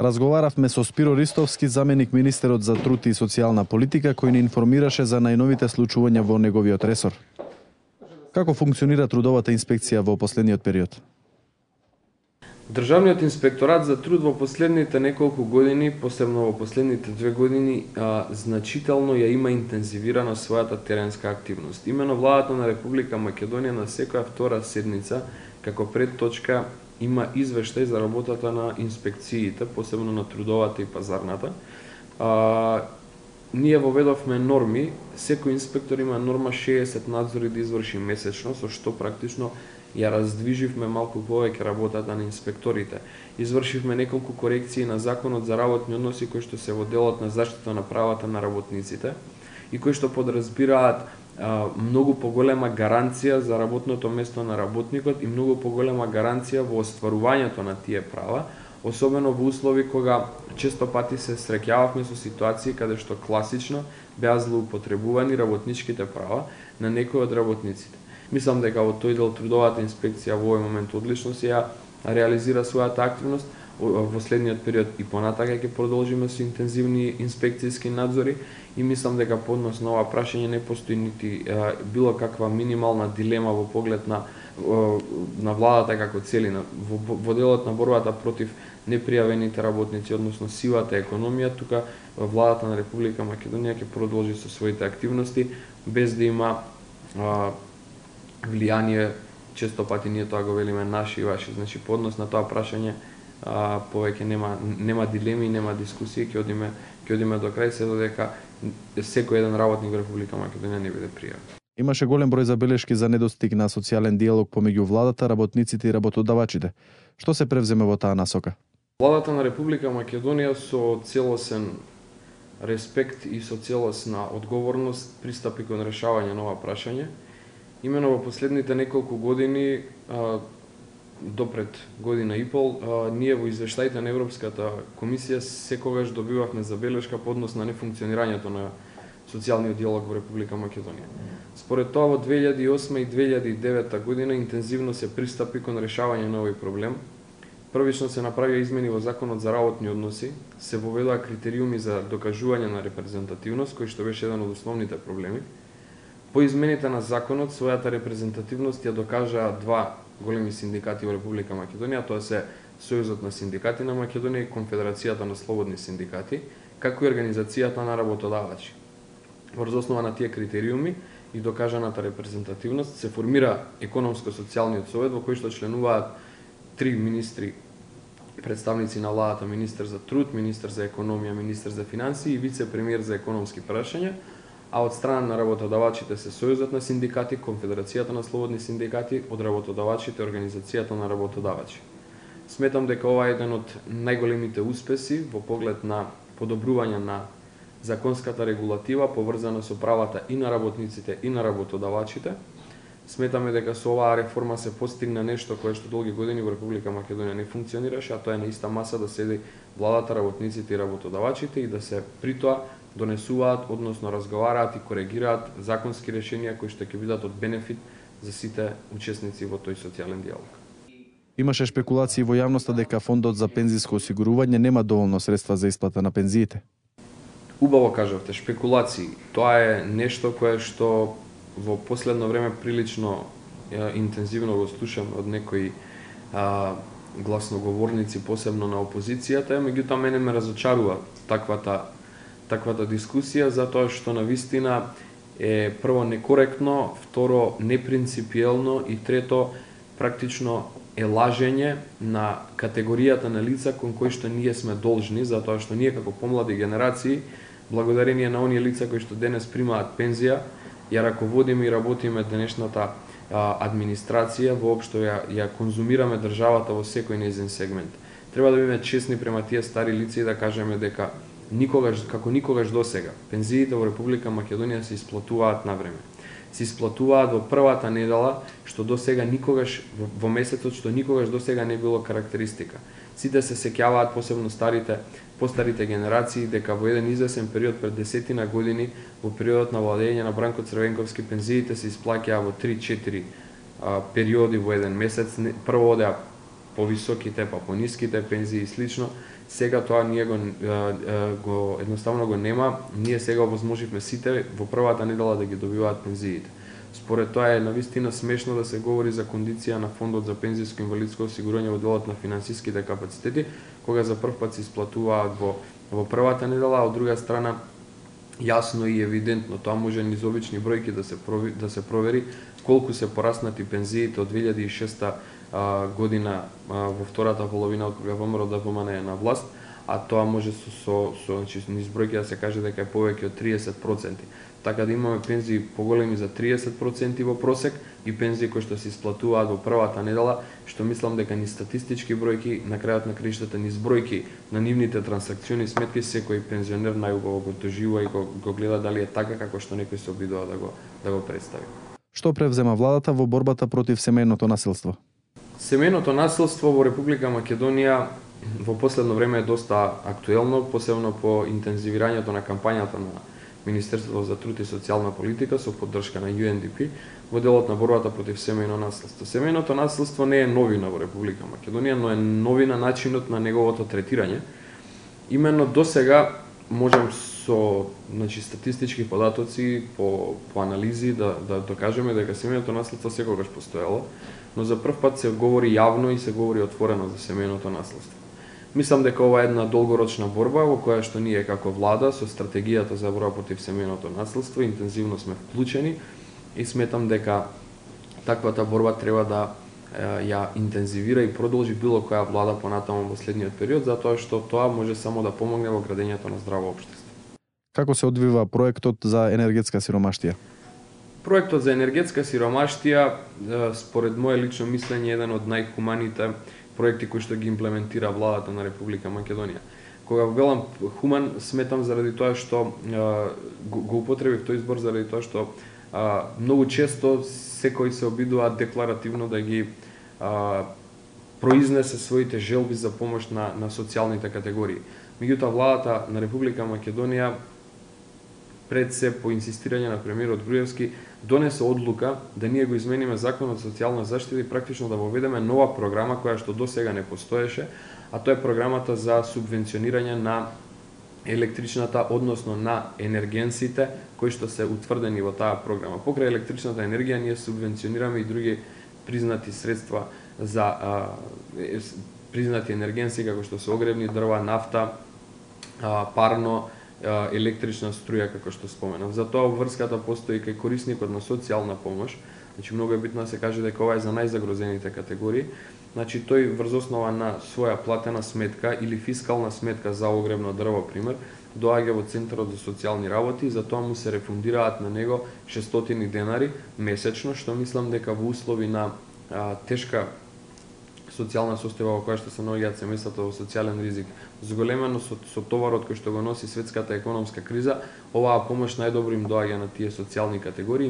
Разговаравме со Спиро Ристовски, заменик министерот за труд и социјална политика, кој ни информираше за најновите случувања во неговиот ресор. Како функционира трудовата инспекција во последниот период? Државниот инспекторат за труд во последните неколку години, посебно во последните 2 години, значително ја има интензивирана својата теренска активност. Имено владата на Република Македонија на секоја втора седница, како предточка, има извештај за работата на инспекциите, посебно на трудовата и пазарната. Ние воведовме норми, секој инспектор има норма 60 надзори да изврши месечно, со што практично ја раздвиживме малку повеќе работата на инспекторите. Извршивме неколку корекции на Законот за работни односи кои што се во делот на заштита на правата на работниците и кои што подразбираат многу поголема гаранција за работното место на работникот и многу поголема гаранција во остварувањето на тие права, особено во услови кога често пати се среќававме со ситуации каде што класично беа злоупотребувани работничките права на некои од работниците. Мислам дека во тој дел трудовата инспекција во овој момент одлично се ја реализира својата активност. Во следниот период и понатака ќе продолжиме со интензивни инспекцијски надзори и мислам дека по однос на ова прашање не постои нити било каква минимална дилема во поглед на владата како целина. Во делот на борбата против непријавените работници, односно сивата економија, тука владата на Република Македонија ќе продолжи со своите активности без да има влијание, често пати ние тоа го велиме наши и ваши. Значи по однос на тоа прашање повеќе нема дилеми, нема дискусии, ќе одиме до крај се додека секој еден работник во Република Македонија не биде пријавен. Имаше голем број забелешки за недостиг на социјален диалог помеѓу владата, работниците и работодавачите. Што се превземе во таа насока? Владата на Република Македонија со целосен респект и со целосна одговорност пристапи кон решавање на ова прашање. Имено во последните неколку години, допред година и пол, ние во извештаите на Европската комисија секогаш добивавме забелешка по однос на нефункционирањето на социјалниот диалог во Република Македонија. Според тоа, во 2008 и 2009 година интензивно се пристапи кон решавање на овој проблем. Првично се направија измени во Законот за работни односи, се воведоа критериуми за докажување на репрезентативност, кој што беше еден од основните проблеми. По измените на законот, својата репрезентативност ја докажаа два големи синдикати во Република Македонија, тоа се Сојузот на синдикати на Македонија и Конфедерацијата на слободни синдикати, како и Организацијата на работодавачи. Врз основа на тие критериуми и докажаната репрезентативност се формира економско-социјалниот совет во кој што членуваат 3 министри, представници на владата, министер за труд, министер за економија, министер за финансии и вице-премиер за економски прашања, а од страна на работодавачите се Сојузот на синдикати, Конфедерацијата на слободни синдикати, од работодавачите Организацијата на работодавачи. Сметам дека ова е еден од најголемите успеси во поглед на подобрување на законската регулатива поврзана со правата и на работниците и на работодавачите. Сметаме дека со оваа реформа се постигна нешто кое што долги години во Република Македонија не функционираше, а тоа е на иста маса да седи владата, работниците и работодавачите и да се при тоа донесуваат, односно разговараат и коригираат законски решенија кои што ќе бидат од бенефит за сите учесници во тој социјален диалог. Имаше шпекулации во јавноста дека фондот за пензиско осигурување нема доволно средства за исплата на пензиите. Убаво кажавте, шпекулации. Тоа е нешто кое што во последно време прилично интензивно го слушам од некои гласноговорници, посебно на опозицијата, меѓутоа мене ме разочарува таквата дискусија, затоа што на вистина е прво некоректно, второ непринципиелно и трето практично е лажење на категоријата на лица кон кои што ние сме должни, затоа што ние како помлади генерации, благодарение на оние лица кои што денес примаат пензија, ја раководиме и работиме денешната администрација, воопшто ја конзумираме државата во секој нејзин сегмент. Треба да биме честни према тие стари лица и да кажеме дека никогаш досега пензиите во Република Македонија се исплатуваат на време. Се исплатуваат во првата недела, што досега никогаш во месецот што никогаш досега не било карактеристика. Сите се сеќаваат, посебно постарите генерации, дека во еден извесен период пред десетина години, во периодот на владење на Бранко Црвенковски, пензиите се исплаќаа во 3-4 периоди во еден месец. Прво одеа повисоките, па пониските пензии и слично. Сега тоа ние го едноставно го нема. Ние сега овозможивме сите во првата недела да ги добиваат пензиите. Според тоа е навистина смешно да се говори за кондиција на фондот за пензиско инвалидско осигурање во делот на финансиските капацитети, кога за прв пат се исплатуваат во првата недела, а од друга страна јасно и евидентно тоа може низ обични бројки да се провери колку се пораснати пензиите од 2006 година во втората половина од кога ВМРО ДПМН е на власт, а тоа може значи, низ бројки да се каже дека е повеќе од 30%. Така да имаме пензии поголеми за 30% во просек и пензии кои што се исплатуваат во првата недела, што мислам дека ни статистички бројки, на крајот на краиштата низ бројки на нивните трансакциони сметки, секој пензионер најубаво го доживува и го гледа дали е така како што некој се обидува да го представи. Што превзема владата во борбата против семејното насилство? Семејното насилство во Република Македонија во последно време е доста актуелно, посебно по интензивирањето на кампањата на Министерството за труд и социјална политика со поддршка на UNDP во делот на борбата против семејно насилство. Семејното насилство не е новина во Република Македонија, но е новина начинот на неговото третирање. Именно досега можем со статистички податоци, по анализи да докажеме дека семејното насилство секогаш постоело, но за прв пат се говори јавно и се говори отворено за семејното насилство. Мислам дека ова е една долгорочна борба во која што ние како влада со стратегијата за борба против семејното насилство интензивно сме вклучени и сметам дека таквата борба треба да ја интензивира и продолжи било која влада понатаму во следниот период, затоа што тоа може само да помогне во градењето на здраво општество. Како се одвива проектот за енергетска сиромаштија? Проектот за енергетска сиромаштија, според мое лично мислење, е еден од најхуманите проекти кои што ги имплементира владата на Република Македонија. Кога го велам хуман, сметам заради тоа што го употребив тој избор заради тоа што многу често секој се обидува декларативно да ги произнесе своите желби за помош на социјалните категории. Меѓутоа владата на Република Македонија пред се по инсистирање на премиерот Груевски донесе одлука да ние го измениме законот за социјална заштита и практично да воведеме нова програма која што досега не постоеше, а тоа е програмата за субвенционирање на електричната, односно на енергенсите кои што се утврдени во таа програма. Покрај електричната енергија ние субвенционираме и други признати средства за признати енергенси како што се огревни дрва, нафта, парно, електрична струја, како што споменав. Затоа врската постои кај корисникот на социјална помош. Значи многу е битно да се каже дека ова е за најзагрозените категории. Значи тој врз основа на своја платена сметка или фискална сметка за огревно дрво, пример, доаѓа во Центарот за социјални работи и затоа му се рефундираат на него 600 денари месечно, што мислам дека во услови на тешка социјална состојба во која што се наоѓаат семејствата во социјален ризик, зголемено со товарот кој што го носи светската економска криза, оваа помош најдобро им доаѓа на тие социјални категории.